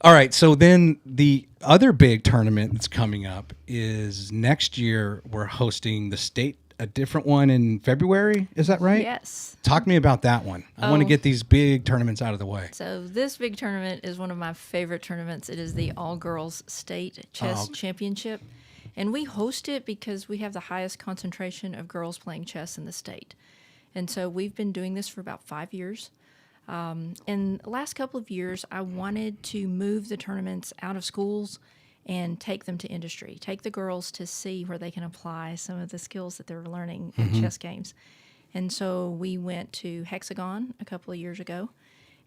All right, so then the other big tournament that's coming up is next year. We're hosting the state, a different one in February. Is that right? Yes. Talk to me about that one. I want to get these big tournaments out of the way. So this big tournament is one of my favorite tournaments. It is the all-girls state chess championship. And we host it because we have the highest concentration of girls playing chess in the state. And so we've been doing this for about 5 years. In the last couple of years, I wanted to move the tournaments out of schools and take them to industry, take the girls to see where they can apply some of the skills that they're learning in chess games. And so we went to Hexagon a couple of years ago,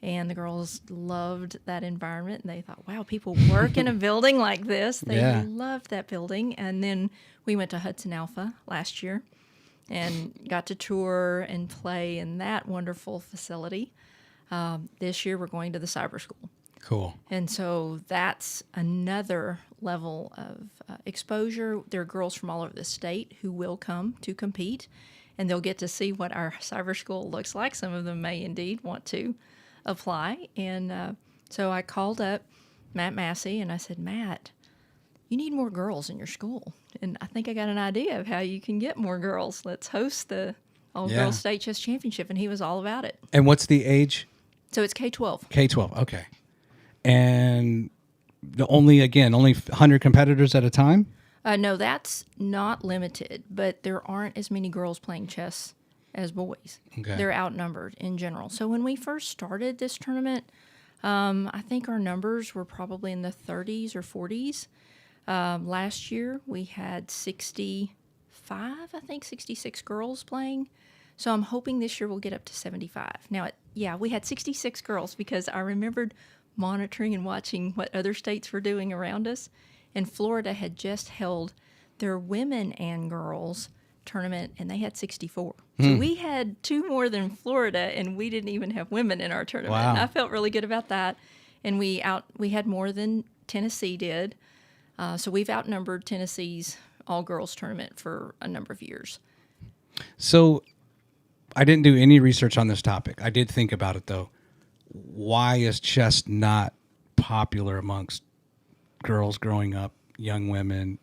and the girls loved that environment. And they thought, wow, people work in a building like this. They loved that building. And then we went to Hudson Alpha last year and got to tour and play in that wonderful facility. This year, we're going to the cyber school. Cool. And so that's another level of exposure. There are girls from all over the state who will come to compete, and they'll get to see what our cyber school looks like. Some of them may indeed want to apply. And so I called up Matt Massey, and I said, Matt, you need more girls in your school. And I think I got an idea of how you can get more girls. Let's host the all-girls state chess championship. And he was all about it. And what's the age? So it's K-12. K-12, okay. And only 100 competitors at a time? No, that's not limited, but there aren't as many girls playing chess as boys. Okay. They're outnumbered in general. So when we first started this tournament, I think our numbers were probably in the 30s or 40s. Last year, we had 66 girls playing. So I'm hoping this year we'll get up to 75. Now, we had 66 girls because I remembered monitoring and watching what other states were doing around us. And Florida had just held their women and girls tournament, and they had 64. So we had 2 more than Florida, and we didn't even have women in our tournament. Wow. And I felt really good about that. And we had more than Tennessee did. So we've outnumbered Tennessee's all-girls tournament for a number of years. So I didn't do any research on this topic. I did think about it, though. Why is chess not popular amongst girls growing up, young women?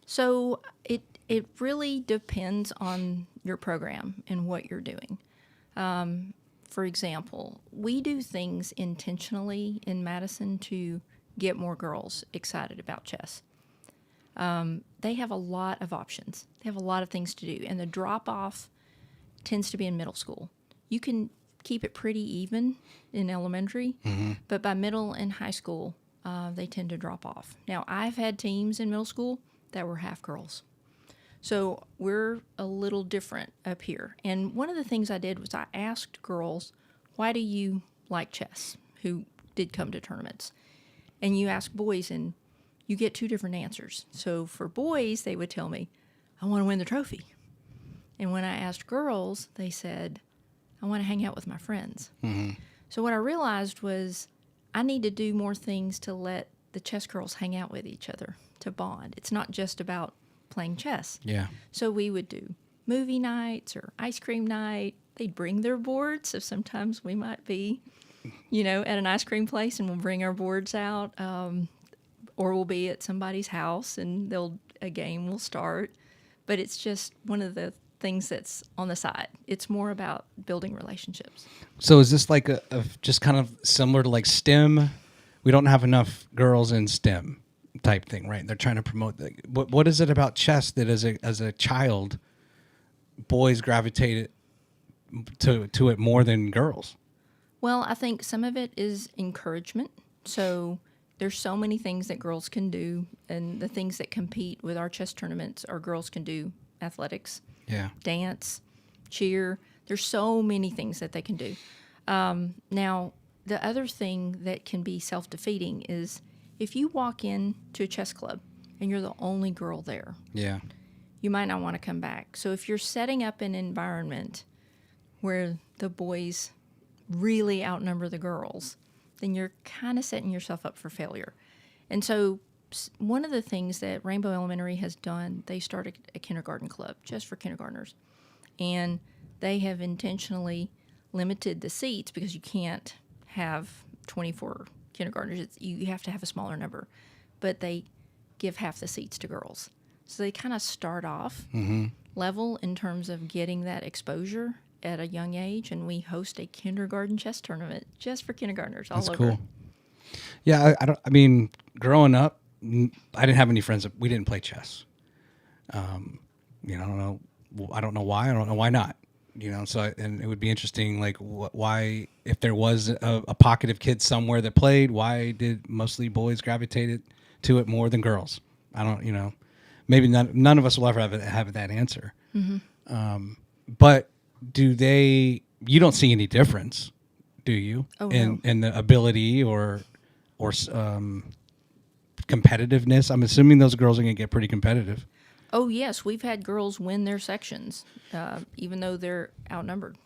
So it really depends on your program and what you're doing. For example, we do things intentionally in Madison to get more girls excited about chess. They have a lot of options. They have a lot of things to do. And the drop-off tends to be in middle school. You can keep it pretty even in elementary, but by middle and high school, they tend to drop off. Now, I've had teams in middle school that were half girls. So we're a little different up here. And one of the things I did was I asked girls, why do you like chess, who did come to tournaments? And you ask boys, and you get 2 different answers. So for boys, they would tell me, I want to win the trophy. And when I asked girls, they said, I want to hang out with my friends. So what I realized was I need to do more things to let the chess girls hang out with each other, to bond. It's not just about playing chess. Yeah. So we would do movie nights or ice cream night. They'd bring their boards. So sometimes we might be, at an ice cream place and we'll bring our boards out. Or we'll be at somebody's house and a game will start. But it's just one of the things that's on the side. It's more about building relationships. So is this like a just kind of similar to like STEM? We don't have enough girls in STEM type thing, right? They're trying to promote what is it about chess that as a child, boys gravitated to it more than girls? Well, I think some of it is encouragement. So there's so many things that girls can do, and the things that compete with our chess tournaments are girls can do athletics, dance, cheer. There's so many things that they can do. Now, the other thing that can be self-defeating is if you walk into a chess club and you're the only girl there, you might not want to come back. So if you're setting up an environment where the boys really outnumber the girls, then you're kind of setting yourself up for failure. And so one of the things that Rainbow Elementary has done, they started a kindergarten club just for kindergartners. And they have intentionally limited the seats because you can't have 24 kindergartners. You have to have a smaller number, but they give half the seats to girls. So they kind of start off level in terms of getting that exposure at a young age, and we host a kindergarten chess tournament just for kindergartners all That's over. cool. Yeah, I mean, growing up, I didn't have any friends we didn't play chess. You know, I don't know why. I don't know why not. You know, so and it would be interesting, like why, if there was a pocket of kids somewhere that played, why did mostly boys gravitated to it more than girls? I don't, you know, maybe none of us will ever have that answer. But do they? You don't see any difference, do you? In the ability or competitiveness? I'm assuming those girls are going to get pretty competitive. Oh, yes. We've had girls win their sections, even though they're outnumbered.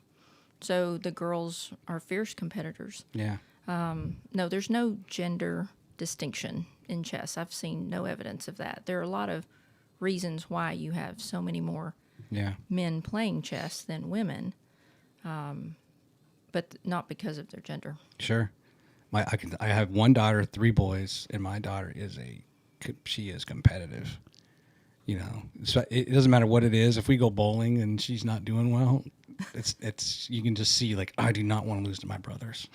So the girls are fierce competitors. Yeah. No, there's no gender distinction in chess. I've seen no evidence of that. There are a lot of reasons why you have so many more men playing chess than women, but not because of their gender. Sure. I have one daughter, 3 boys, and my daughter she is competitive. You know, so it doesn't matter what it is. If we go bowling and she's not doing well, it's you can just see, like, I do not want to lose to my brothers.